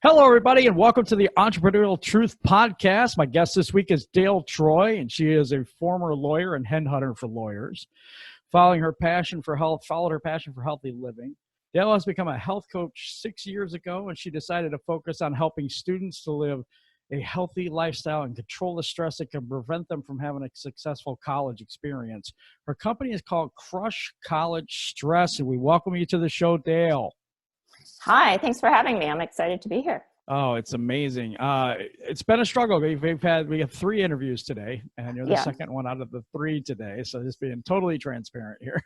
Hello, everybody, and welcome to the Entrepreneurial Truth Podcast. My guest this week is Dale Troy, and she is a former lawyer and headhunter for lawyers. Followed her passion for healthy living. Dale has become a health coach 6 years ago, and she decided to focus on helping students to live a healthy lifestyle and control the stress that can prevent them from having a successful college experience. Her company is called Crush College Stress, and we welcome you to the show, Dale. Hi, thanks for having me. I'm excited to be here. Oh, it's amazing. It's been a struggle. We have 3 interviews today, and you're the second one out of the 3 today. So just being totally transparent here.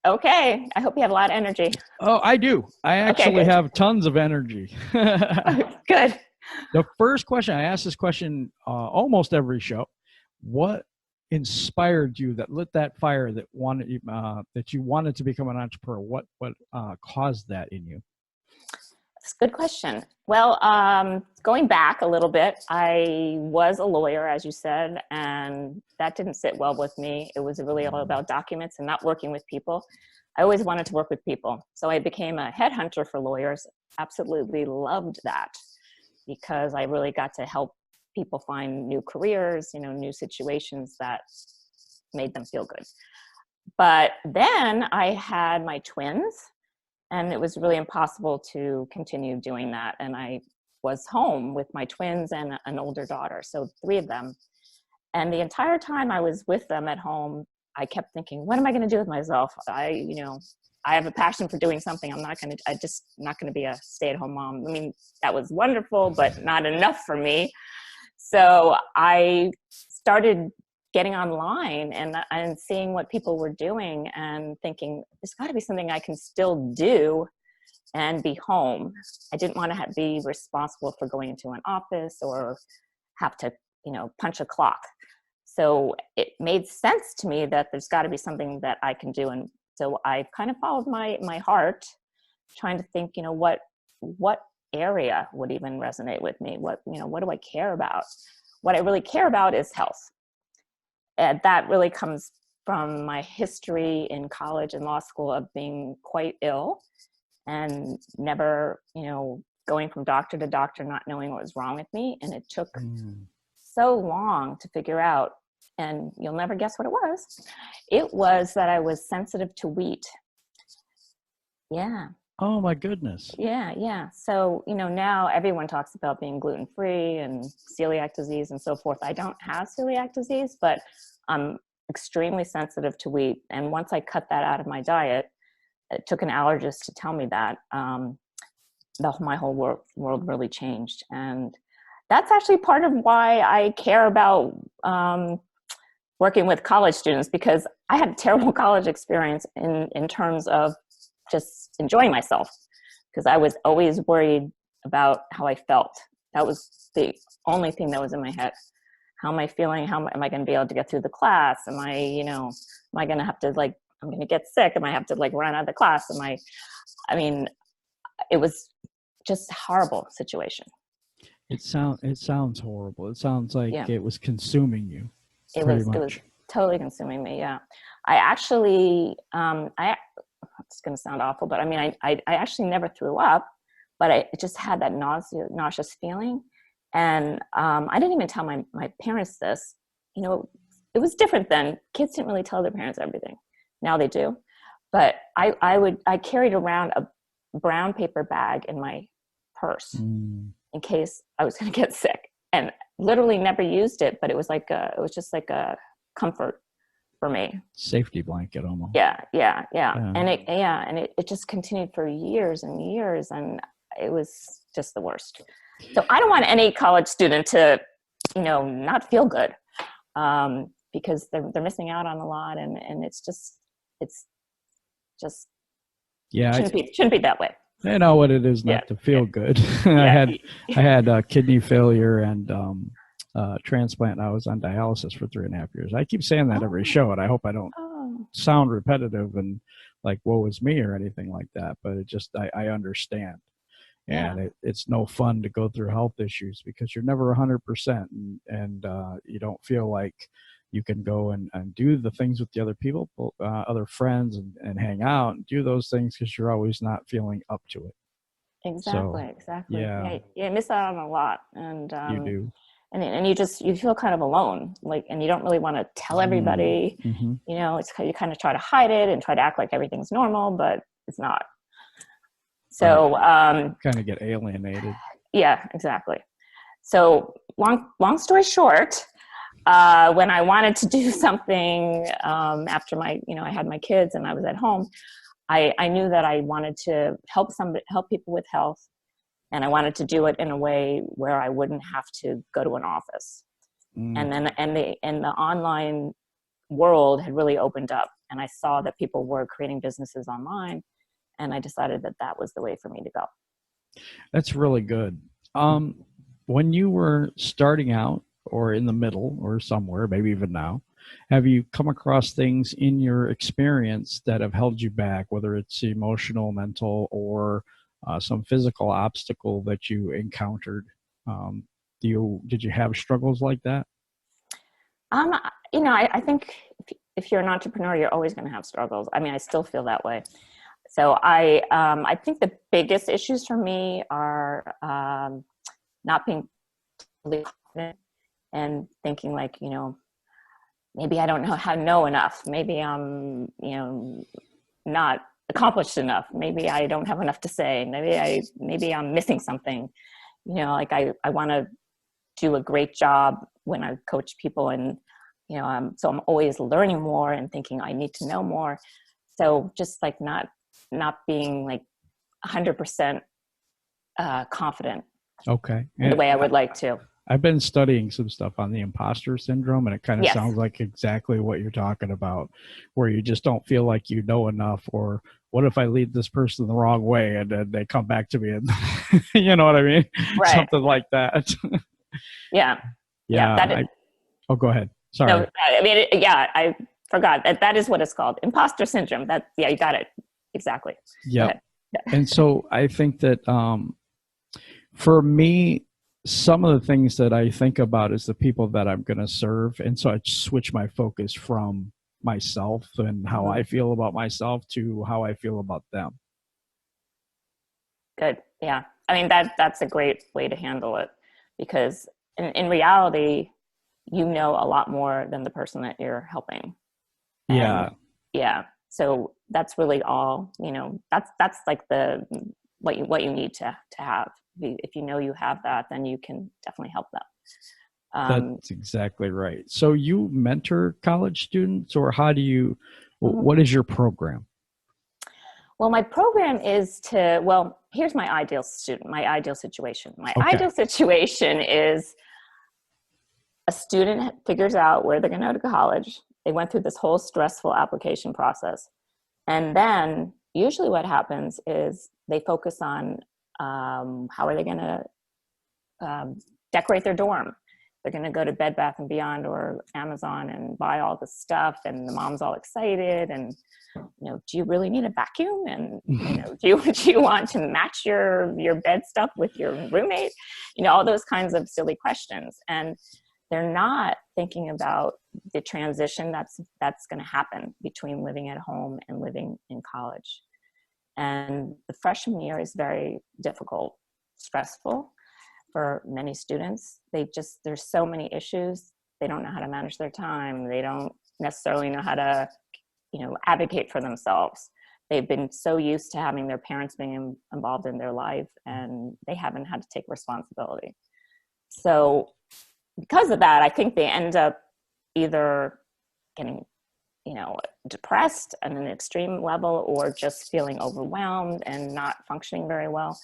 Okay. I hope you have a lot of energy. Oh, I do. I actually have tons of energy. Good. The first question, I ask this question almost every show. What inspired you, that lit that fire that you wanted to become an entrepreneur? What caused that in you? That's a good question. Well, going back a little bit, I was a lawyer, as you said, and that didn't sit well with me. It was really all about documents and not working with people. I always wanted to work with people. So I became a headhunter for lawyers. Absolutely loved that because I really got to help people find new careers, new situations that made them feel good. But then I had my twins, and it was really impossible to continue doing that. And I was home with my twins and an older daughter, so 3 of them. And the entire time I was with them at home, I kept thinking, what am I going to do with myself? I have a passion for doing something. I'm not going to be a stay-at-home mom. I mean, that was wonderful, but not enough for me. So I started getting online and seeing what people were doing and thinking, there's got to be something I can still do and be home. I didn't want to be responsible for going into an office or have to, punch a clock. So it made sense to me that there's got to be something that I can do. And so I kind of followed my heart, trying to think, what area would even resonate with me? What do I care about? What I really care about is health. And that really comes from my history in college and law school of being quite ill and never, going from doctor to doctor, not knowing what was wrong with me. And it took so long to figure out, and you'll never guess what it was. It was that I was sensitive to wheat. Yeah. Oh my goodness. Yeah. So, now everyone talks about being gluten-free and celiac disease and so forth. I don't have celiac disease, but I'm extremely sensitive to wheat. And once I cut that out of my diet, it took an allergist to tell me that, my whole world really changed. And that's actually part of why I care about working with college students, because I had a terrible college experience in terms of just enjoying myself, because I was always worried about how I felt. That was the only thing that was in my head. How am I feeling? How am I going to be able to get through the class? Am I going to have to I'm going to get sick? Am I have to run out of the class? It was just a horrible situation. It sounds horrible. It sounds like it was consuming you. It was totally consuming me. Yeah. I actually, it's going to sound awful, but I actually never threw up, but I just had that nauseous feeling. And I didn't even tell my parents this. It was different then. Kids didn't really tell their parents everything. Now they do. But I carried around a brown paper bag in my purse in case I was going to get sick, and literally never used it. But it was just like a comfort for me. Safety blanket almost. Yeah. And it just continued for years and years, and it was just the worst. So I don't want any college student to, not feel good, because they're missing out on a lot, and it's just shouldn't be that way. I know what it is not to feel good. I had kidney failure and transplant. I was on dialysis for 3.5 years. I keep saying that every show, and I hope I don't sound repetitive and like woe is me or anything like that. But it just I understand. And it's no fun to go through health issues because you're never 100%, and you don't feel like you can go and do the things with the other people, other friends, and hang out and do those things because you're always not feeling up to it. Exactly, exactly. Yeah, Yeah, you miss out on a lot, and you do. and you feel kind of alone, like, and you don't really want to tell everybody. Mm-hmm. It's you kind of try to hide it and try to act like everything's normal, but it's not. Right. So Kind of get alienated. yeah, exactly. So long story short, when I wanted to do something after I had my kids and I was at home, I knew that I wanted to help people with health, and I wanted to do it in a way where I wouldn't have to go to an office. Mm. And then the online world had really opened up, and I saw that people were creating businesses online, and I decided that that was the way for me to go. That's really good. When you were starting out or in the middle or somewhere, maybe even now, have you come across things in your experience that have held you back, whether it's emotional, mental, or some physical obstacle that you encountered? Um, did you have struggles like that? Um, I think if you're an entrepreneur, you're always going to have struggles. I mean, I still feel that way. So I think the biggest issues for me are not being totally confident and thinking like, maybe I don't know enough. Maybe I'm, not accomplished enough. Maybe I don't have enough to say. Maybe I'm missing something. Like I want to do a great job when I coach people, and so I'm always learning more and thinking I need to know more. So just like not being like 100% confident Okay. in the way I would like to. I've been studying some stuff on the imposter syndrome, and it kind of Yes. sounds like exactly what you're talking about, where you just don't feel like you know enough, or what if I lead this person the wrong way and then they come back to me and you know what I mean? Right. Something like that. Yeah. Yeah. Yeah. Oh, go ahead. Sorry. No, I mean, I forgot that is what it's called. Imposter syndrome. Yeah, you got it. Exactly. Yeah. And so I think that for me, some of the things that I think about is the people that I'm going to serve. And so I switch my focus from myself and how I feel about myself to how I feel about them. Good. Yeah. I mean, that's a great way to handle it, because in reality, you know a lot more than the person that you're helping. And yeah. So that's really all, that's like what you need to have. If you know you have that, then you can definitely help them. That's exactly right. So you mentor college students, or how do you, what is your program? Well, my program is here's my ideal student, my ideal situation. My ideal situation is a student figures out where they're going to go to college. They went through this whole stressful application process. And then usually what happens is they focus on how are they going to decorate their dorm. They're going to go to Bed Bath & Beyond or Amazon and buy all this stuff, and the mom's all excited. And do you really need a vacuum? And do you want to match your bed stuff with your roommate? All those kinds of silly questions. And they're not thinking about the transition that's going to happen between living at home and living in college. And the freshman year is very difficult, stressful for many students. There's so many issues. They don't know how to manage their time. They don't necessarily know how to, advocate for themselves. They've been so used to having their parents being involved in their life, and they haven't had to take responsibility. So because of that, I think they end up either getting, depressed at an extreme level, or just feeling overwhelmed and not functioning very well.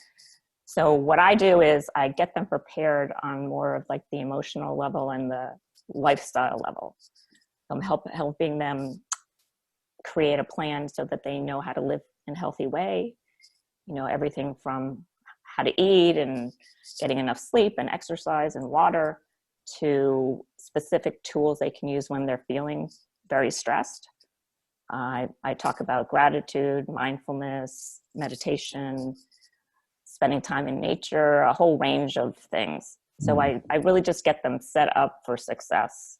So what I do is I get them prepared on more of like the emotional level and the lifestyle level. I'm helping them create a plan so that they know how to live in a healthy way. Everything from how to eat and getting enough sleep and exercise and water, to specific tools they can use when they're feeling very stressed. I talk about gratitude, mindfulness, meditation, spending time in nature, a whole range of things. So I really just get them set up for success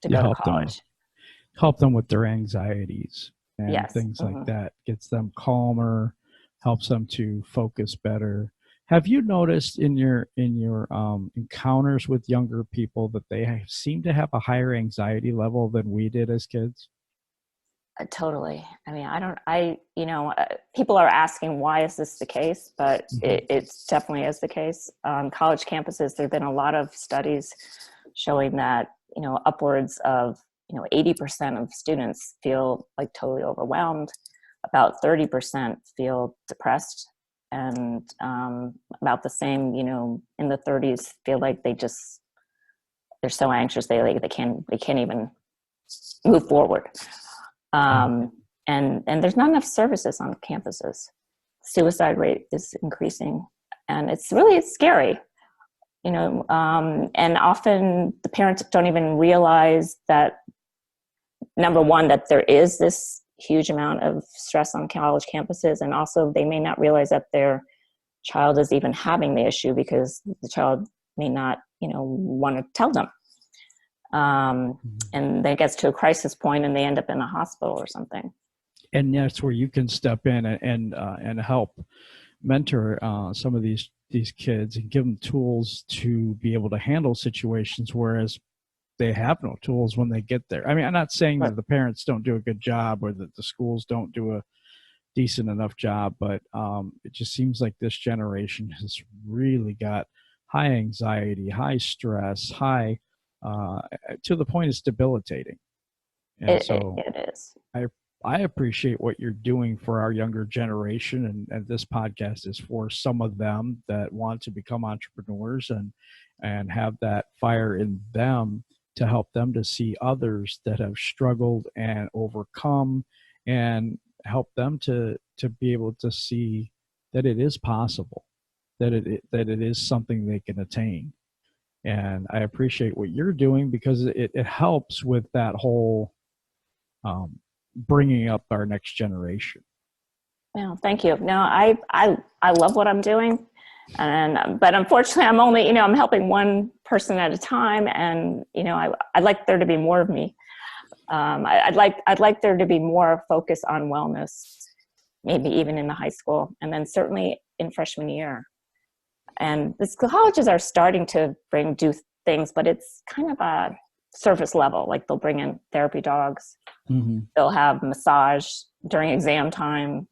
to go to college. Help them with their anxieties and things like that. Gets them calmer, helps them to focus better. Have you noticed in your encounters with younger people that seem to have a higher anxiety level than we did as kids? Totally. I mean, people are asking why is this the case, but it's definitely is the case. College campuses, there have been a lot of studies showing that, upwards of, 80% of students feel like totally overwhelmed. About 30% feel depressed, and about the same, in the 30s feel like they're so anxious they can't even move forward. And there's not enough services on campuses. Suicide rate is increasing, and it's scary, and often the parents don't even realize that, number one, that there is this huge amount of stress on college campuses, and also they may not realize that their child is even having the issue because the child may not, want to tell them. And then it gets to a crisis point and they end up in a hospital or something. And that's where you can step in and help mentor some of these kids and give them tools to be able to handle situations, whereas they have no tools when they get there. I mean, I'm not saying that the parents don't do a good job or that the schools don't do a decent enough job, but it just seems like this generation has really got high anxiety, high stress, high to the point it's debilitating. And it is. I appreciate what you're doing for our younger generation, and this podcast is for some of them that want to become entrepreneurs and have that fire in them to help them to see others that have struggled and overcome, and help them to be able to see that it is possible, that it is something they can attain. And I appreciate what you're doing because it helps with that whole bringing up our next generation. Well, thank you. No, I love what I'm doing, but unfortunately, I'm only I'm helping one person at a time, and I'd like there to be more of me. I'd like there to be more focus on wellness, maybe even in the high school, and then certainly in freshman year. And the colleges are starting to do things, but it's kind of a surface level. Like they'll bring in therapy dogs. Mm-hmm. They'll have massage during exam time,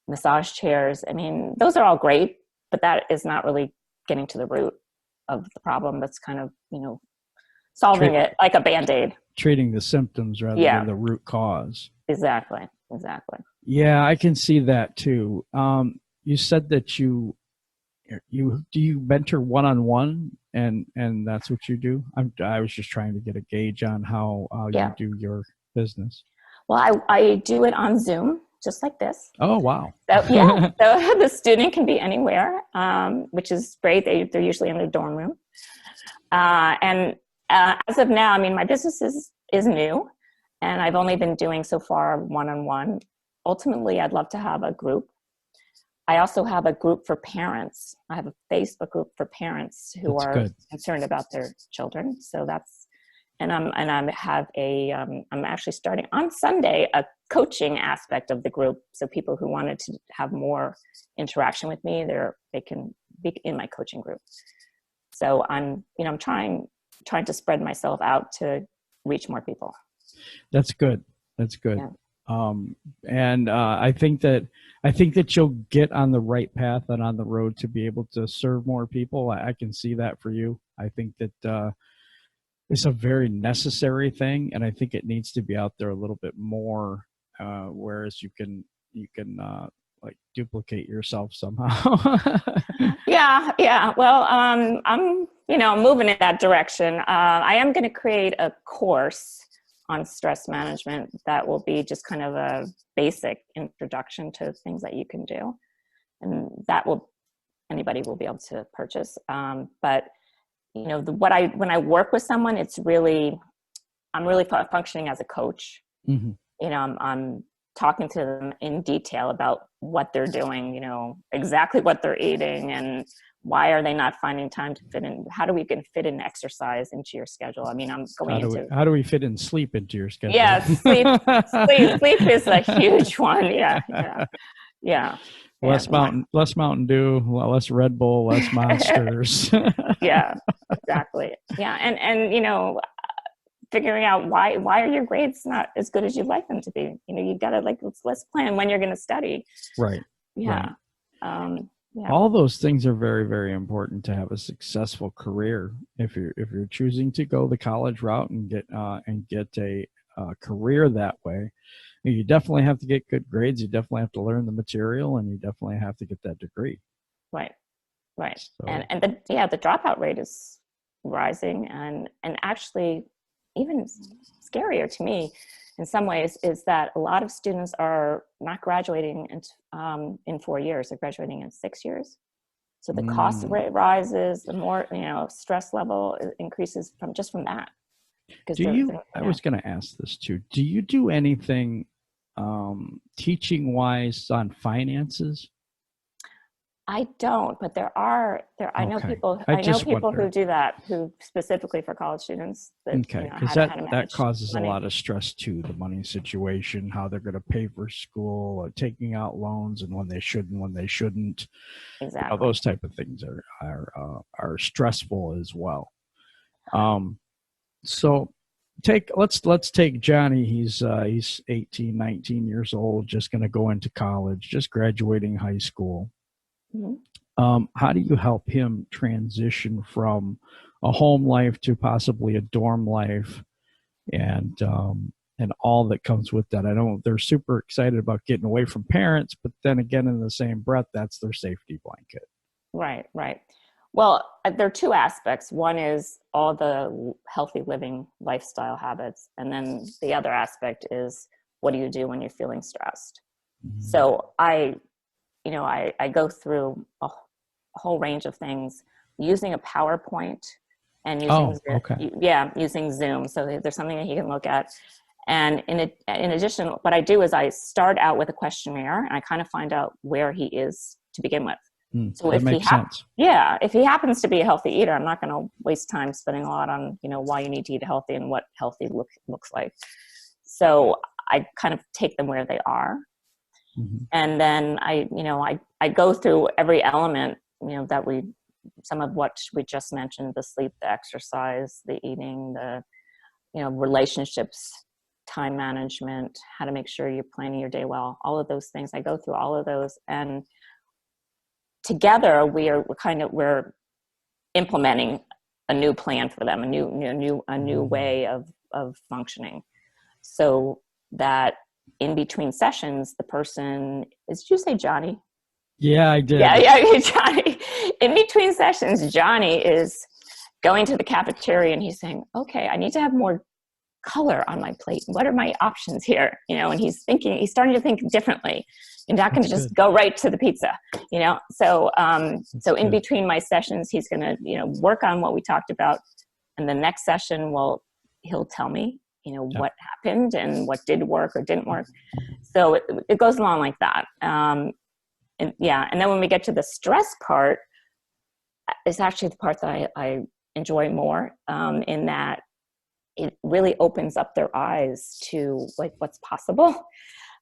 massage chairs. I mean, those are all great, but that is not really getting to the root of the problem. That's kind of, solving it like a Band-Aid. Treating the symptoms rather than the root cause. Exactly. Yeah, I can see that too. You said that you mentor one-on-one, and that's what you do? I was just trying to get a gauge on how you do your business. Well, I do it on Zoom, just like this. Oh, wow. So, so the student can be anywhere, which is great. They're usually in their dorm room. And as of now, I mean, my business is new, and I've only been doing so far one-on-one. Ultimately, I'd love to have a group. I also have a group for parents. I have a Facebook group for parents who are concerned about their children. So I'm actually starting on Sunday a coaching aspect of the group. So people who wanted to have more interaction with me, they can be in my coaching group. So I'm trying to spread myself out to reach more people. That's good. Yeah. And I think that you'll get on the right path and on the road to be able to serve more people. I can see that for you. I think that it's a very necessary thing, and I think it needs to be out there a little bit more. Whereas you can like duplicate yourself somehow. Yeah. Well, I'm moving in that direction. I am going to create a course on stress management that will be just kind of a basic introduction to things that you can do, and anybody will be able to purchase. But when I work with someone, I'm really functioning as a coach. Mm-hmm. I'm talking to them in detail about what they're doing, exactly what they're eating, and why are they not finding time to fit in? How do we can fit in exercise into your schedule? I mean, how do we fit in sleep into your schedule? Yeah, sleep is a huge one. Yeah. Yeah. Yeah. Less Mountain Dew, less Red Bull, less Monsters. Yeah, exactly. Yeah. And, figuring out why are your grades not as good as you'd like them to be? You got to let's plan when you're going to study. Right. Yeah. Right. Yeah. All those things are very, very important to have a successful career. If you're choosing to go the college route and get a career that way, you definitely have to get good grades. You definitely have to learn the material, and you definitely have to get that degree. Right. Right. So, And the dropout rate is rising, and actually even scarier to me in some ways is that a lot of students are not graduating in 4 years. They're graduating in 6 years. So the cost rate rises, the more, stress level increases from that. I was going to ask this too. Do you do anything teaching wise on finances? I don't, but I know people who do that, who specifically for college students. Okay, because that causes money. A lot of stress too. The money situation, how they're going to pay for school, taking out loans, and when they should and when they shouldn't. Exactly. Those type of things are stressful as well. So let's take Johnny. He's 18, 19 years old, just going to go into college, just graduating high school. Mm-hmm. How do you help him transition from a home life to possibly a dorm life, and all that comes with that? I know they're super excited about getting away from parents, but then again, in the same breath, that's their safety blanket. Right, right. Well, there are two aspects. One is all the healthy living lifestyle habits, and then the other aspect is what do you do when you're feeling stressed? Mm-hmm. So I go through a whole range of things using a PowerPoint and using Zoom. So there's something that he can look at. And in addition, what I do is I start out with a questionnaire, and I kind of find out where he is to begin with. So if if he happens to be a healthy eater, I'm not going to waste time spending a lot on, why you need to eat healthy and what healthy looks like. So I kind of take them where they are. Mm-hmm. And then I go through every element, some of what we just mentioned, the sleep, the exercise, the eating, the, relationships, time management, how to make sure you're planning your day well, all of those things. I go through all of those, and together we're implementing a new plan for them, a new way of functioning, so that in between sessions, the person did you say Johnny? Yeah, I did. Yeah, Johnny. In between sessions, Johnny is going to the cafeteria and he's saying, okay, I need to have more color on my plate. What are my options here? And he's starting to think differently. You're not going to just go right to the pizza, So, in between my sessions, he's going to, work on what we talked about. And the next session, he'll tell me, what happened and what did work or didn't work. So it goes along like that. And then when we get to the stress part, it's actually the part that I enjoy more, in that it really opens up their eyes to what's possible.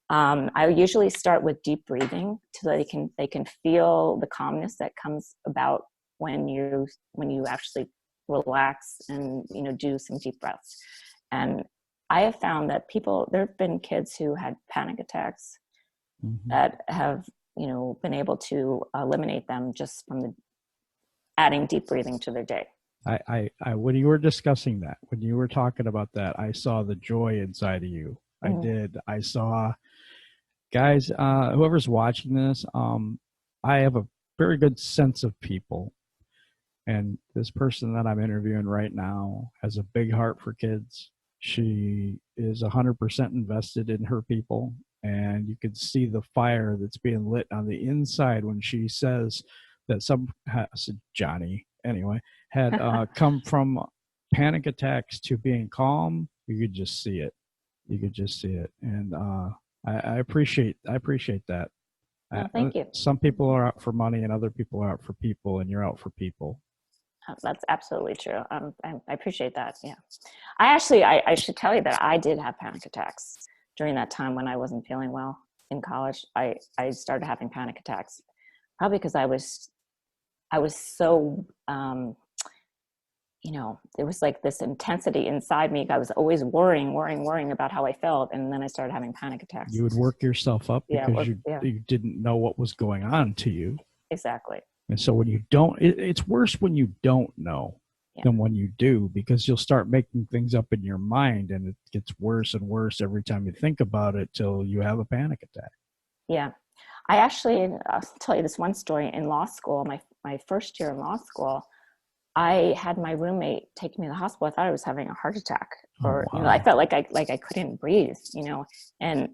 I usually start with deep breathing so that they can feel the calmness that comes about when you actually relax and do some deep breaths. And I have found that there have been kids who had panic attacks, mm-hmm. that have been able to eliminate them just from adding deep breathing to their day. I when you were discussing that, when you were talking about that, I saw the joy inside of you. Mm-hmm. I did. I saw, guys, whoever's watching this, I have a very good sense of people. And this person that I'm interviewing right now has a big heart for kids. She is 100% invested in her people. And you can see the fire that's being lit on the inside when she says that Johnny, anyway, had come from panic attacks to being calm. You could just see it. And I appreciate that. Well, thank you. Some people are out for money and other people are out for people, and you're out for people. That's absolutely true. I appreciate that. Yeah. I should tell you that I did have panic attacks during that time when I wasn't feeling well. in college, I started having panic attacks, probably because I was so, there was like this intensity inside me. I was always worrying about how I felt. And then I started having panic attacks. You would work yourself up because Yeah. you didn't know what was going on to you. Exactly. And so when you don't, it's worse when you don't know than when you do, because you'll start making things up in your mind, and it gets worse and worse every time you think about it till you have a panic attack. Yeah. I'll tell you this one story. In law school, my first year in law school, I had my roommate take me to the hospital. I thought I was having a heart attack, or Oh, wow. I felt like I couldn't breathe, and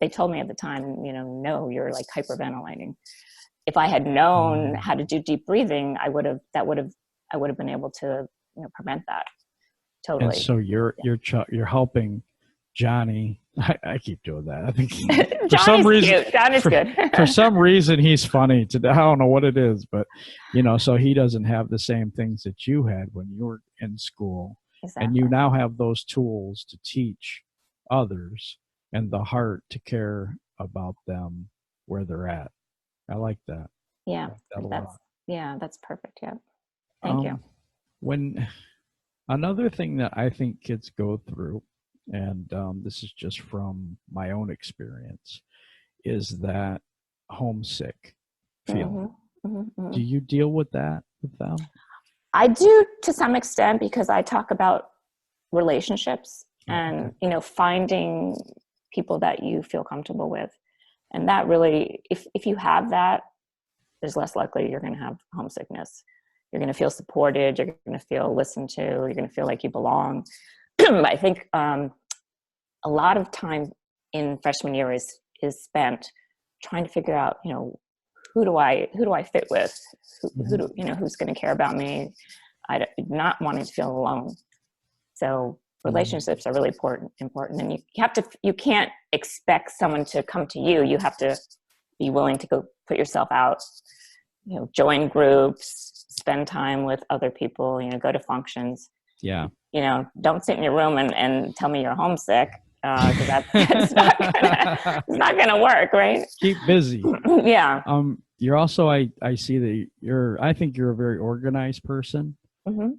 they told me at the time, no, you're like hyperventilating. If I had known how to do deep breathing, I would have been able to prevent that. Totally. And so you're helping Johnny. I keep doing that. I think for some reason, Johnny's good. For some reason, he's funny today. I don't know what it is, but so he doesn't have the same things that you had when you were in school. Exactly. And you now have those tools to teach others and the heart to care about them where they're at. I like that. Yeah, I like that a lot. That's perfect. Yeah, thank you. When another thing that I think kids go through, and this is just from my own experience, is that homesick feeling. Do you deal with that with them? I do to some extent, because I talk about relationships and finding people that you feel comfortable with, and that really, if you have that, there's less likely you're going to have homesickness. You're going to feel supported. You're going to feel listened to. You're going to feel like you belong. I think a lot of time in freshman year is spent trying to figure out, who do I fit with? Who's going to care about me? Not wanting to feel alone. So relationships are really important, and you can't expect someone to come to you. You have to be willing to go put yourself out, join groups, spend time with other people, go to functions. Yeah. Don't sit in your room and tell me you're homesick, because that's not gonna work, right? Keep busy. Yeah. You're also, I see that I think you're a very organized person. Mm-hmm.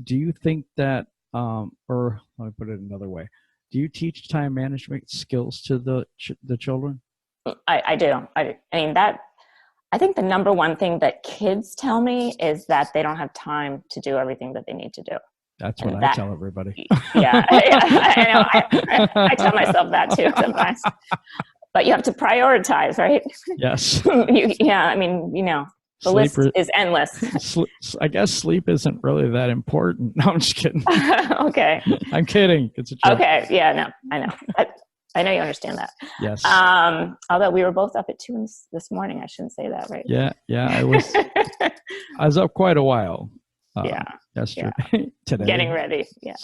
Do you think that, or let me put it another way, do you teach time management skills to the children? I do. I mean, I think the number one thing that kids tell me is that they don't have time to do everything that they need to do. That's what I tell everybody. Yeah, I know. I tell myself that too sometimes. But you have to prioritize, right? Yes. I mean, the list is endless. I guess sleep isn't really that important. No, I'm just kidding. Okay. I'm kidding. It's a joke. Okay. Yeah, no, I know. I know you understand that. Yes. Although we were both up at 2 this morning. I shouldn't say that, right? Yeah. I was up quite a while. Yesterday. Yeah. Today. Getting ready. Yeah.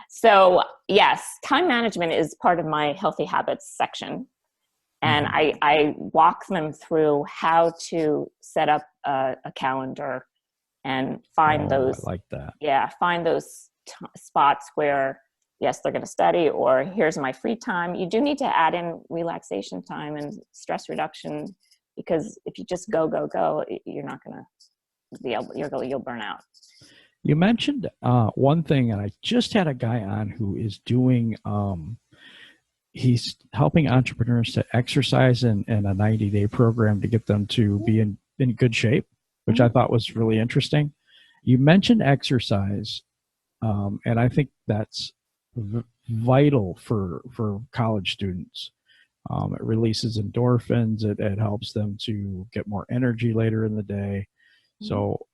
So yes, time management is part of my healthy habits section. And I walk them through how to set up a calendar and find those. I like that. Yeah. Find those spots where, yes, they're going to study, or here's my free time. You do need to add in relaxation time and stress reduction, because if you just go, you're not going to be able, you'll burn out. You mentioned one thing, and I just had a guy on who is doing, he's helping entrepreneurs to exercise in a 90-day program to get them to be in good shape, which I thought was really interesting. You mentioned exercise, and I think that's vital for college students. It releases endorphins. It helps them to get more energy later in the day. So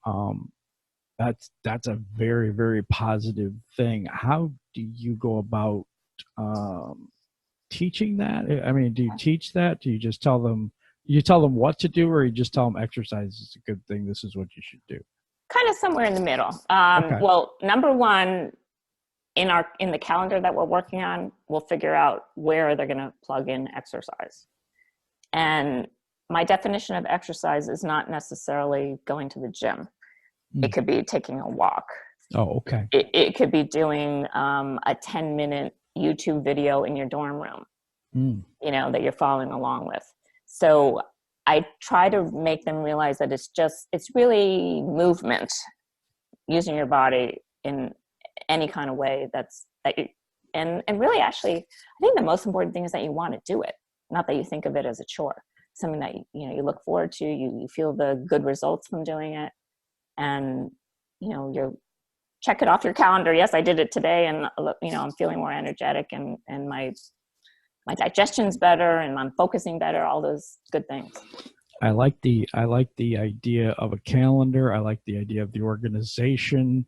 that's a very, very positive thing. How do you go about teaching that? I mean, do you teach that? Do you just tell them what to do, or you just tell them exercise is a good thing, this is what you should do? Kind of somewhere in the middle. Okay. Well, number one, in the calendar that we're working on, we'll figure out where they're going to plug in exercise. And my definition of exercise is not necessarily going to the gym. It could be taking a walk. Oh, okay. It could be doing a 10-minute YouTube video in your dorm room. Mm. that you're following along with. So I try to make them realize that it's really movement, using your body in any kind of way that you, and really actually, I think the most important thing is that you want to do it, not that you think of it as a chore, something that you look forward to, you feel the good results from doing it, and you check it off your calendar. Yes, I did it today, and I'm feeling more energetic, and my digestion's better, and I'm focusing better, all those good things. I like the idea of a calendar. I like the idea of the organization,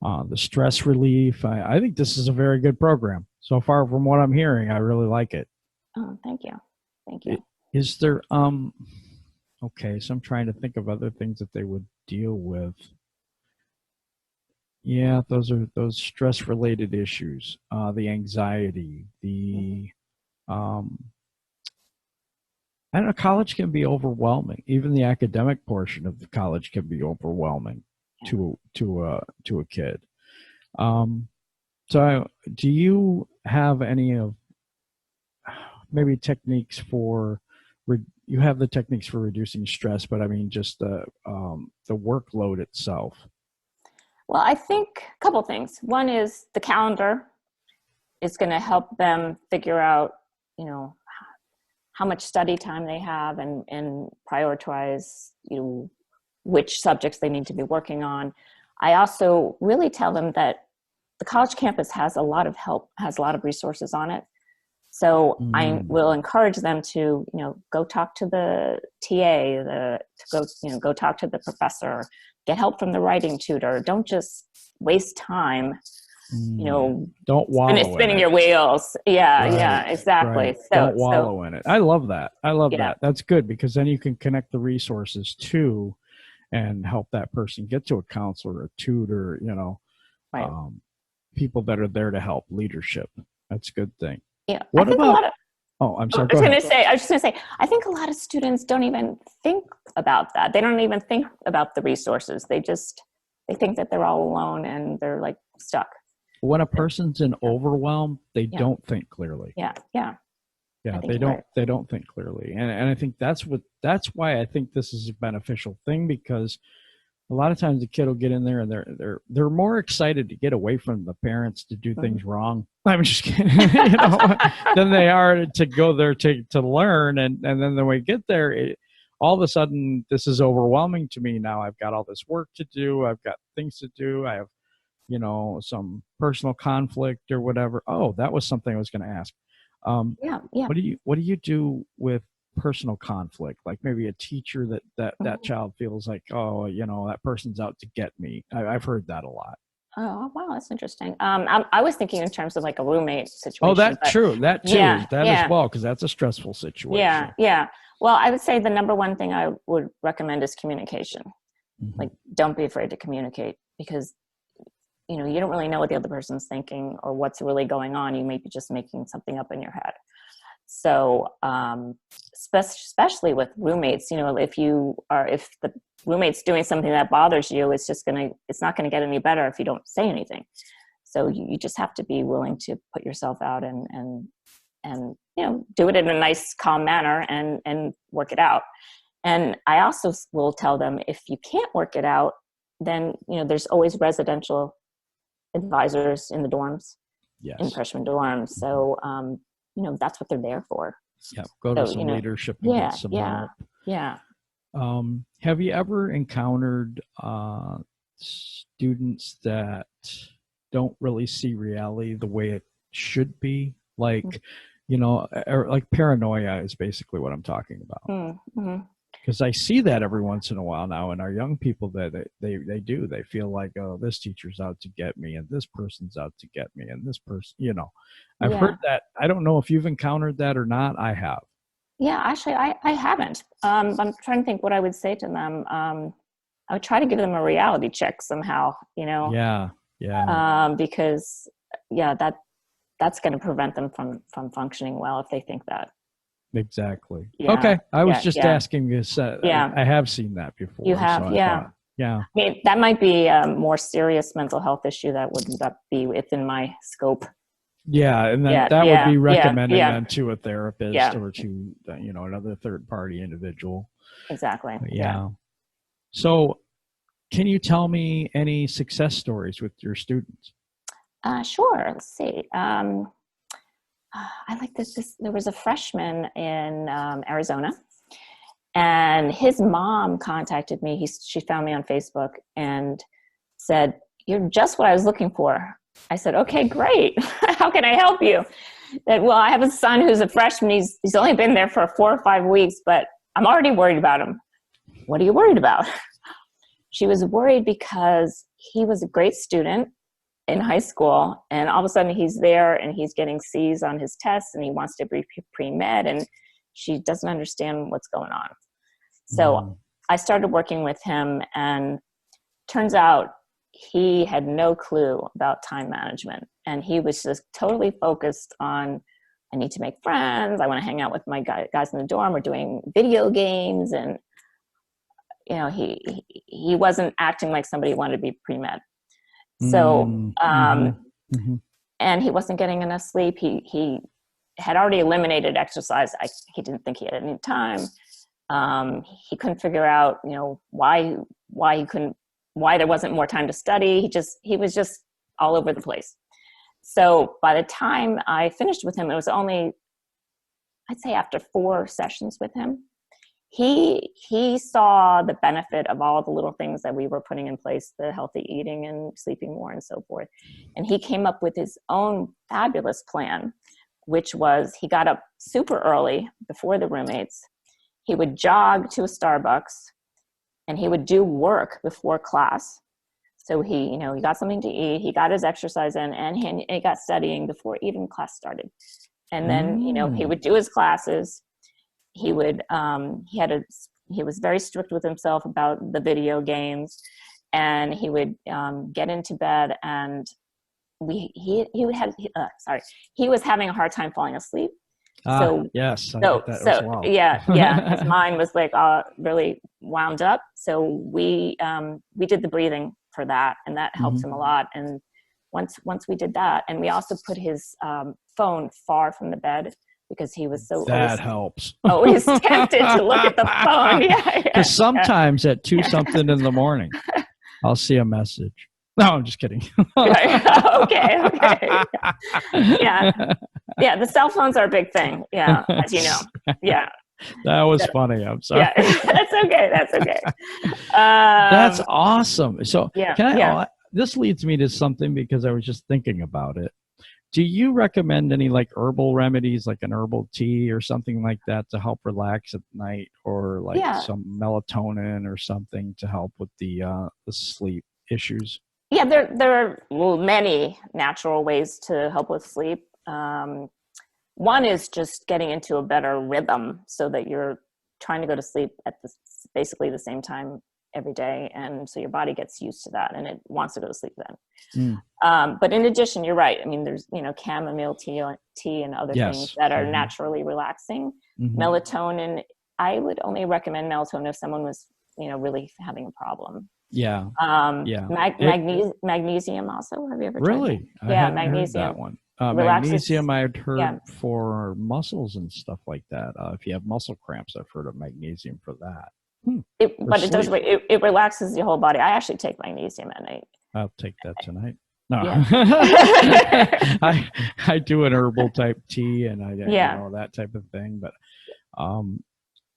the stress relief. I think this is a very good program. So far from what I'm hearing, I really like it. Oh, thank you. Thank you. Is there, okay, so I'm trying to think of other things that they would deal with. Yeah, those stress related issues, the anxiety, the, I don't know, college can be overwhelming. Even the academic portion of the college can be overwhelming to a kid. So do you have any of maybe techniques for, you have the techniques for reducing stress, but I mean just the workload itself? Well, I think a couple things. One is the calendar is going to help them figure out, how much study time they have, and prioritize, which subjects they need to be working on. I also really tell them that the college campus has a lot of help, has a lot of resources on it. So I will encourage them to, go talk to the TA, go talk to the professor, get help from the writing tutor. Don't just waste time, don't wallow spinning in your wheels. Yeah, right, yeah, exactly. Right. Don't wallow in it. I love that. That. That's good, because then you can connect the resources to and help that person get to a counselor, a tutor, right. People that are there to help, leadership. That's a good thing. Yeah. What about, I'm sorry. I was just going to say, I think a lot of students don't even think about that. They don't even think about the resources. They think that they're all alone and they're like stuck. When a person's in overwhelm, they don't think clearly. Yeah. They don't think clearly. And I think that's why I think this is a beneficial thing, because a lot of times the kid will get in there and they're more excited to get away from the parents to do things wrong. I'm just kidding, than they are to go there to learn. And then when we get there, all of a sudden this is overwhelming to me. Now I've got all this work to do. I've got things to do. I have, some personal conflict or whatever. Oh, that was something I was going to ask. Yeah. What do you do with personal conflict? Like maybe a teacher that child feels like, oh, that person's out to get me. I've heard that a lot. Oh, wow. That's interesting. I was thinking in terms of like a roommate situation. Oh, that's true. That too. Yeah, as well, because that's a stressful situation. Yeah. Well, I would say the number one thing I would recommend is communication. Like, don't be afraid to communicate, because you don't really know what the other person's thinking or what's really going on. You may be just making something up in your head. So, especially with roommates, if the roommate's doing something that bothers you, it's not going to get any better if you don't say anything. So you just have to be willing to put yourself out and do it in a nice, calm manner and work it out. And I also will tell them, if you can't work it out, then, there's always residential advisors in the dorms, in freshman dorms. So, that's what they're there for. Yeah. Go to some leadership and get some help. Yeah. Have you ever encountered students that don't really see reality the way it should be? Like, like paranoia is basically what I'm talking about. Because I see that every once in a while now in our young people, that they feel like, oh, this teacher's out to get me, and this person's out to get me, and this person, I've heard that. I don't know if you've encountered that or not. I have. Yeah, actually, I haven't. I'm trying to think what I would say to them. I would try to give them a reality check somehow, Yeah. Because that's going to prevent them from functioning well if they think that. Exactly. Yeah. Okay. I was just asking this. Yeah. I have seen that before. You have, so yeah. Yeah. I mean, that might be a more serious mental health issue that would be within my scope. Yeah, and then Yeah, that would yeah, be yeah, recommending yeah, them to a therapist yeah, or to another third party individual. exactly. Yeah. Yeah. So, can you tell me any success stories with your students? Sure. Let's see. I like this. There was a freshman in Arizona, and his mom contacted me. She found me on Facebook and said, "You're just what I was looking for." I said, "Okay, great. How can I help you?" That, well, I have a son who's a freshman. He's only been there for 4 or 5 weeks, but I'm already worried about him. What are you worried about? She was worried because he was a great student in high school, and all of a sudden he's there and he's getting C's on his tests and he wants to be pre-med, and she doesn't understand what's going on. So I started working with him, and turns out he had no clue about time management, and he was just totally focused on, I need to make friends, I want to hang out with my guys in the dorm, we're doing video games, and he wasn't acting like somebody who wanted to be pre-med. So, and he wasn't getting enough sleep. He had already eliminated exercise. He didn't think he had any time. He couldn't figure out, why there wasn't more time to study. He was just all over the place. So by the time I finished with him, it was only, I'd say after 4 sessions with him, he saw the benefit of all the little things that we were putting in place, the healthy eating and sleeping more and so forth. And he came up with his own fabulous plan, which was he got up super early before the roommates. He would jog to a Starbucks and he would do work before class. So he got something to eat, he got his exercise in, and he got studying before even class started. And then, he would do his classes. He would he was very strict with himself about the video games, and he would get into bed, and he was having a hard time falling asleep. Yes, I get that as well. Yeah, his mind was like really wound up. So we did the breathing for that, and that helped him a lot. And once we did that, and we also put his phone far from the bed, because he was helps. Always tempted to look at the phone. Yeah. Because sometimes at 2 something in the morning, I'll see a message. No, I'm just kidding. Okay. Yeah. The cell phones are a big thing. Yeah, as you know. Yeah. That was funny. I'm sorry. Yeah, that's okay. That's awesome. So yeah. This leads me to something, because I was just thinking about it. Do you recommend any like herbal remedies, like an herbal tea or something like that, to help relax at night, or like some melatonin or something to help with the sleep issues? Yeah, there are many natural ways to help with sleep. One is just getting into a better rhythm, so that you're trying to go to sleep at basically the same time every day, and so your body gets used to that and it wants to go to sleep then. But in addition, you're right. I mean, there's chamomile tea and other things that are naturally relaxing. Melatonin, I would only recommend melatonin if someone was really having a problem. Magnesium also. Have you ever tried that? Magnesium. Heard that one. Magnesium I've heard for muscles and stuff like that. If you have muscle cramps, I've heard of magnesium for that. It relaxes your whole body. I actually take magnesium at night. I'll take that tonight. No, I do an herbal type tea, and I that type of thing. But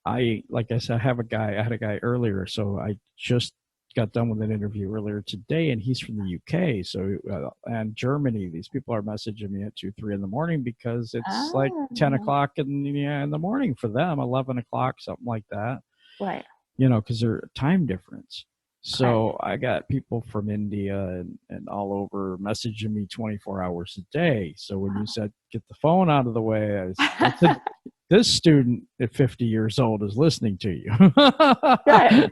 like I said, I had a guy earlier, so I just got done with an interview earlier today, and he's from the UK. So and Germany, these people are messaging me at 2-3 in the morning, because it's like 10 o'clock in the morning for them, 11 o'clock, something like that. Right. Because they're time difference. So I got people from India and all over messaging me 24 hours a day. So when you said get the phone out of the way, I said, this student at 50 years old is listening to you. Good.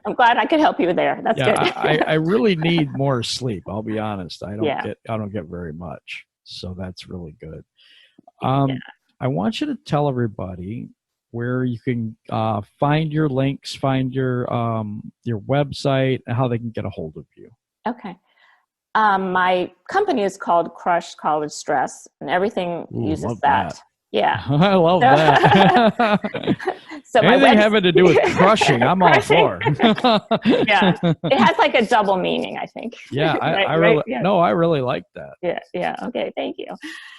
I'm glad I could help you there. That's good. I really need more sleep. I'll be honest. I don't get very much. So that's really good. I want you to tell everybody where you can find your links, find your website, and how they can get a hold of you. Okay. My company is called Crush College Stress, and everything Ooh, uses love that. that. Yeah. I love So, that. so my Anything having to do with crushing, I'm all for. Yeah, it has like a double meaning, I think. Yeah, Right, I right? really, Yeah, no, I really like that. yeah. Okay, thank you.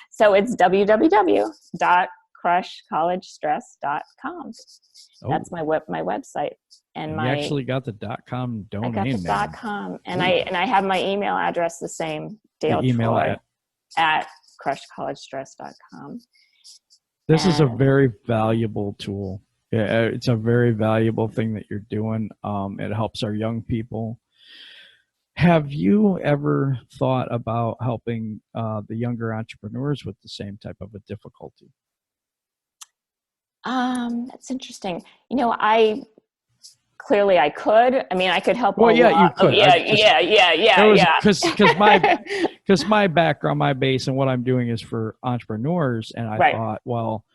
So it's www.crushcollegestress.com. Oh, That's my website, and and you actually got the .com I got the domain name. .com, and Ooh. I have my email address the same, Dale The email Troy at crushcollegestress.com. This is a And very valuable tool. Yeah, it's a very valuable thing that you're doing. It helps our young people. Have you ever thought about helping the younger entrepreneurs with the same type of a difficulty? that's interesting. You know, I clearly I could. I mean, I could help a Well, yeah, lot. you Oh, could. yeah. It was because my background, my base, and what I'm doing is for entrepreneurs, and I Right. thought, well,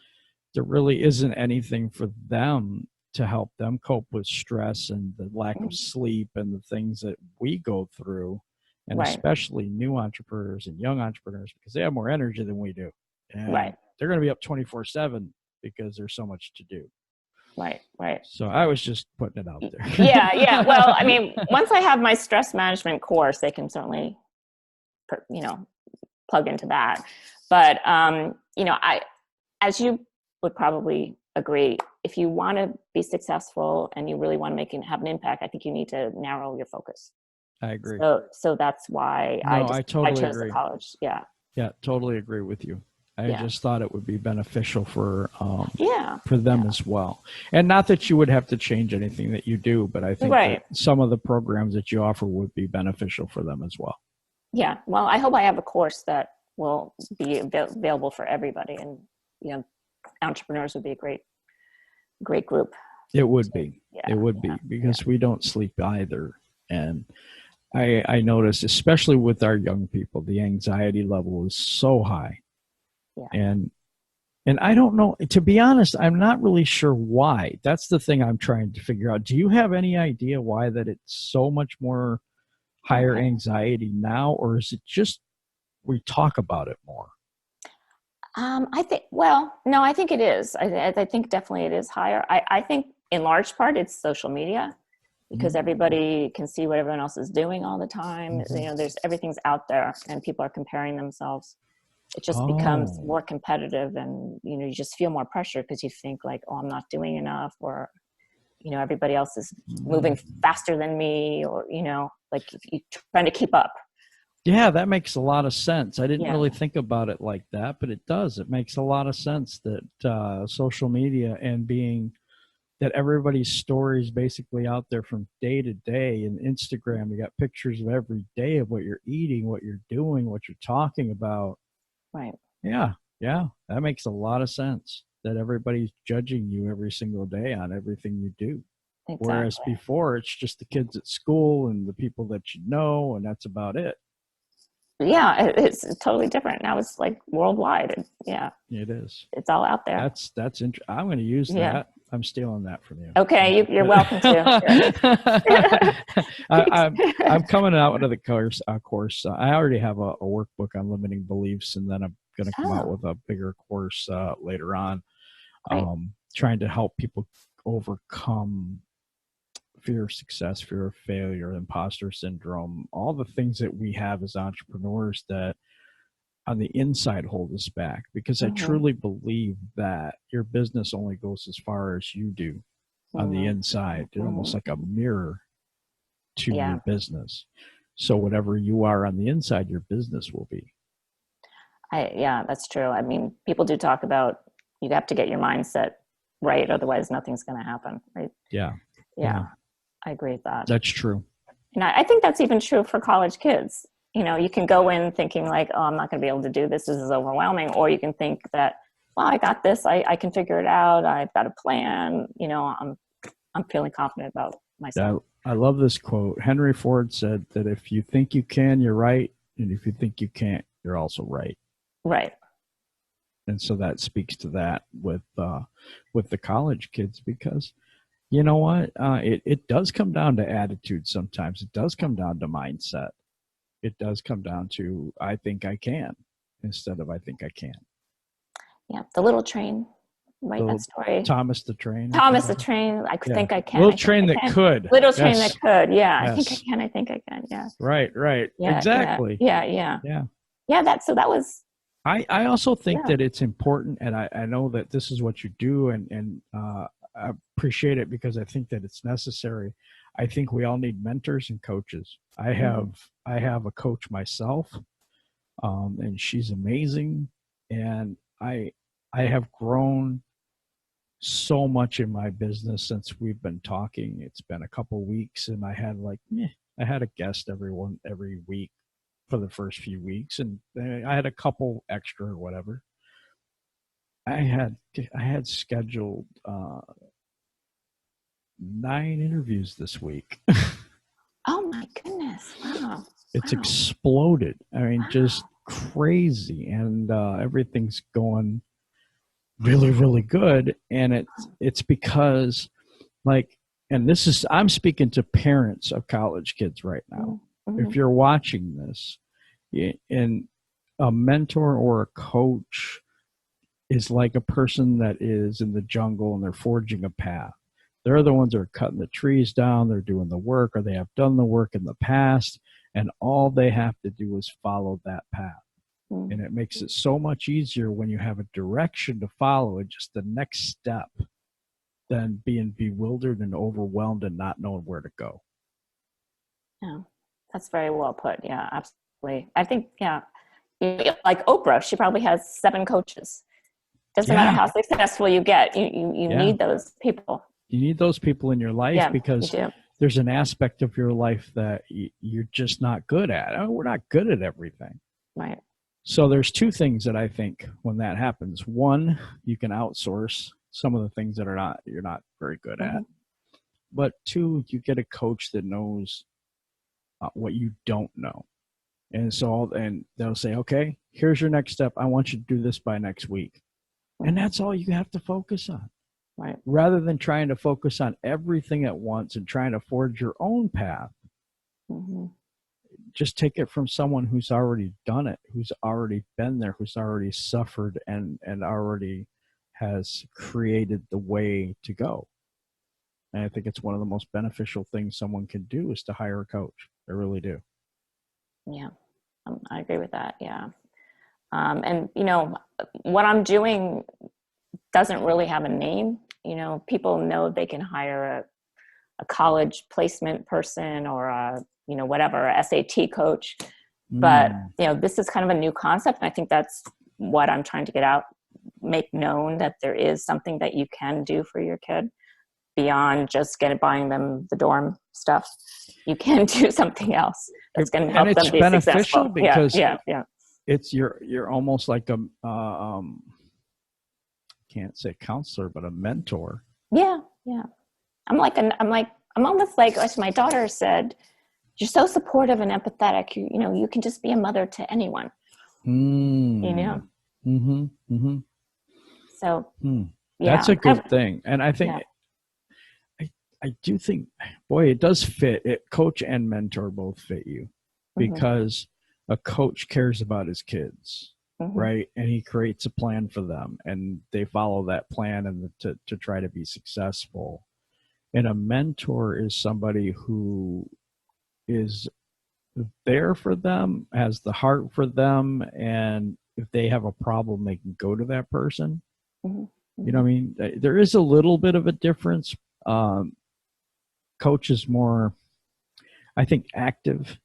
there really isn't anything for them to help them cope with stress and the lack of sleep and the things that we go through, and Right. especially new entrepreneurs and young entrepreneurs because they have more energy than we do, and Right. they're going to be up 24/7 because there's so much to do. Right. So I was just putting it out there. Yeah. Well, I mean, once I have my stress management course, they can certainly, plug into that. But as you would probably agree, if you want to be successful and you really want to have an impact, I think you need to narrow your focus. I agree. So that's why I chose agree. the college. Yeah. Yeah, totally agree with you. I just thought it would be beneficial for them as well. And not that you would have to change anything that you do, but I think that some of the programs that you offer would be beneficial for them as well. Yeah. Well, I hope I have a course that will be available for everybody, and entrepreneurs would be a great group. It would be. It would be because we don't sleep either. And I notice, especially with our young people, the anxiety level is so high. Yeah. And I don't know, to be honest, I'm not really sure why. That's the thing I'm trying to figure out. Do you have any idea why that it's so much more higher anxiety now, or is it just we talk about it more? I think it is. I think definitely it is higher. I think in large part it's social media, because everybody can see what everyone else is doing all the time. There's everything's out there and people are comparing themselves. It just becomes more competitive, and you just feel more pressure because you think like, oh, I'm not doing enough, or everybody else is moving faster than me, or like you're trying to keep up. Yeah, that makes a lot of sense. I didn't really think about it like that, but it does. It makes a lot of sense that social media and being that everybody's story is basically out there from day to day. And Instagram, you got pictures of every day of what you're eating, what you're doing, what you're talking about. Right. Yeah. That makes a lot of sense, that everybody's judging you every single day on everything you do. Exactly. Whereas before, it's just the kids at school and the people that you know, and that's about it. Yeah, it's totally different. Now it's like worldwide. Yeah. It is. It's all out there. That's interesting. I'm going to use that. I'm stealing that from you. Okay, you're welcome to. I'm coming out with the course. I already have a workbook on limiting beliefs, and then I'm going to come out with a bigger course later on, trying to help people overcome fear of success, fear of failure, imposter syndrome, all the things that we have as entrepreneurs that on the inside hold us back, because I truly believe that your business only goes as far as you do on the inside. It's almost like a mirror to your business. So whatever you are on the inside, your business will be. That's true. I mean, people do talk about you have to get your mindset right, otherwise nothing's going to happen, right? Yeah. I agree with that. That's true. And I think that's even true for college kids. You can go in thinking like, oh, I'm not going to be able to do this. This is overwhelming. Or you can think that, well, I got this. I can figure it out. I've got a plan. I'm feeling confident about myself. I love this quote. Henry Ford said that if you think you can, you're right. And if you think you can't, you're also right. Right. And so that speaks to that with the college kids, because you know what? It does come down to attitude sometimes. It does come down to mindset. it does come down to, I think I can, instead of I think I can. Yeah. The little train, right? Little That story. Thomas the Train. Thomas the Train. I Yeah. think I can. Little I think train I that can. could. Little train Yes. that could. Yeah. I think I Yes. can. I think I can. Yeah. Right. Yeah. Exactly. Yeah. Yeah. Yeah. Yeah. So that was. I also think Yeah. that it's important, and I know that this is what you do, and I appreciate it because I think that it's necessary. I think we all need mentors and coaches. I have a coach myself, and she's amazing, and I have grown so much in my business since we've been talking. It's been a couple weeks, and I had I had a guest every week for the first few weeks, and I had a couple extra or whatever. I had scheduled 9 interviews this week. Oh my goodness! Wow. It's Wow. exploded. I mean, Wow. just crazy, and everything's going really, really good. And it's because, like, and this is, I'm speaking to parents of college kids right now. Mm-hmm. If you're watching this, and a mentor or a coach is like a person that is in the jungle and they're forging a path. They're the ones that are cutting the trees down, they're doing the work, or they have done the work in the past, and all they have to do is follow that path. Mm-hmm. And it makes it so much easier when you have a direction to follow, and just the next step, than being bewildered and overwhelmed and not knowing where to go. Yeah, that's very well put. Yeah, absolutely. I think, like Oprah, she probably has 7 coaches. Doesn't matter how successful you get, you need those people. You need those people in your life because there's an aspect of your life that you're just not good at. I mean, we're not good at everything. Right. So there's 2 things that I think when that happens. One, you can outsource some of the things that you're not very good at. But 2, you get a coach that knows what you don't know. And they'll say, okay, here's your next step. I want you to do this by next week. And that's all you have to focus on. Right. Rather than trying to focus on everything at once and trying to forge your own path. Mm-hmm. Just take it from someone who's already done it, who's already been there, who's already suffered and already has created the way to go. And I think it's one of the most beneficial things someone can do is to hire a coach. I really do. Yeah, I agree with that. Yeah. And, what I'm doing doesn't really have a name. People know they can hire a college placement person or a SAT coach. But, this is kind of a new concept. And I think that's what I'm trying to make known, that there is something that you can do for your kid beyond just buying them the dorm stuff. You can do something else that's going to help them be successful. Because it's you're almost like can't say counselor, but a mentor. Yeah. I'm almost like, as my daughter said, you're so supportive and empathetic. You can just be a mother to anyone. So that's a good thing. And I think I do think, boy, it does fit it. Coach and mentor both fit you, because a coach cares about his kids. Right. And he creates a plan for them and they follow that plan and to try to be successful. And a mentor is somebody who is there for them, has the heart for them. And if they have a problem, they can go to that person. You know what I mean? There is a little bit of a difference. Coach is more, I think, active.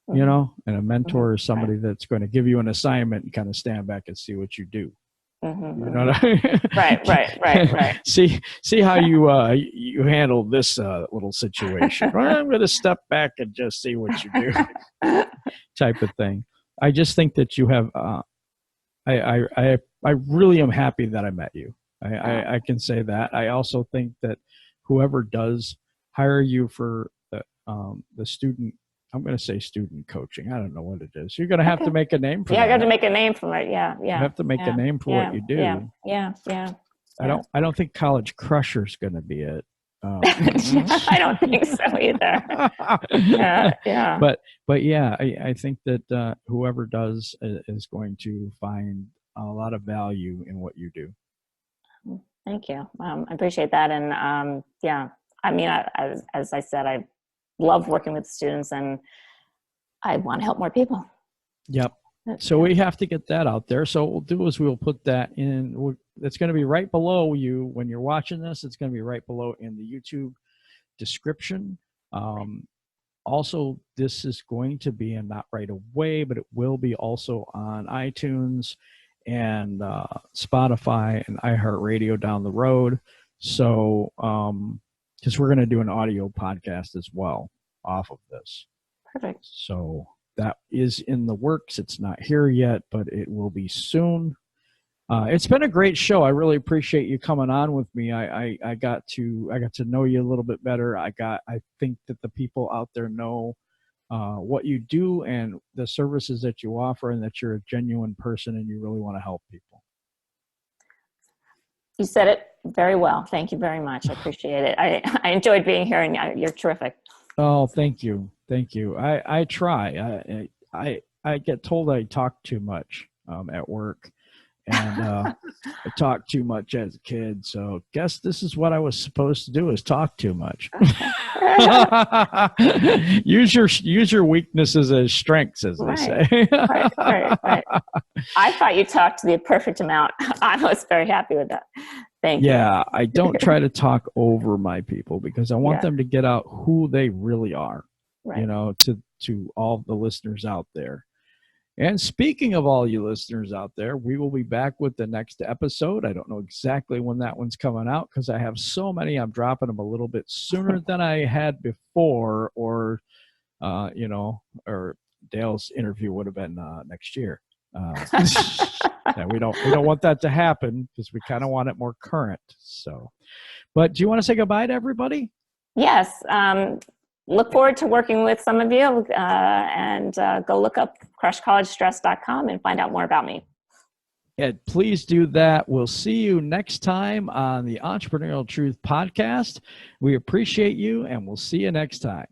And a mentor is somebody that's going to give you an assignment and kind of stand back and see what you do. You know what I mean? Right. See how you handle this little situation. Well, I'm going to step back and just see what you do, type of thing. I just think that you have. I really am happy that I met you. I can say that. I also think that whoever does hire you for the student. I'm going to say student coaching. I don't know what it is. You're going to have to make a name for it. Yeah, I got to make a name for it. Yeah. You have to make a name for what you do. Yeah. I don't think College Crusher is going to be it. I don't think so either. Yeah. But yeah, I think that whoever does is going to find a lot of value in what you do. Thank you. I appreciate that. And yeah, I mean, as I said, I love working with students and I want to help more people. Yep. So we have to get that out there. So what we'll do is we'll put that in. It's going to be right below you when you're watching this. It's going to be right below in the YouTube description. Also, this is going to be, and not right away, but it will be also on iTunes and Spotify and iHeartRadio down the road. So, because we're going to do an audio podcast as well off of this. Perfect. So that is in the works. It's not here yet, but it will be soon. It's been a great show. I really appreciate you coming on with me. I got to know you a little bit better. I think that the people out there know what you do and the services that you offer, and that you're a genuine person and you really want to help people. You said it very well. Thank you very much. I appreciate it. I enjoyed being here, and you're terrific. Oh, thank you. Thank you. I try. I get told I talk too much at work, and I talked too much as a kid. So guess this is what I was supposed to do, is talk too much. use your weaknesses as strengths, as they say. Right. I thought you talked the perfect amount. I was very happy with that. Thank you. Yeah, I don't try to talk over my people because I want them to get out who they really are, you know, to all the listeners out there. And speaking of all you listeners out there, we will be back with the next episode. I don't know exactly when that one's coming out because I have so many. I'm dropping them a little bit sooner than I had before, or, you know, or Dale's interview would have been next year. Yeah, we don't want that to happen because we kind of want it more current. So, but do you want to say goodbye to everybody? Yes. Look forward to working with some of you, and go look up crushcollegestress.com and find out more about me. Yeah, please do that. We'll see you next time on the Entrepreneurial Truth Podcast. We appreciate you, and we'll see you next time.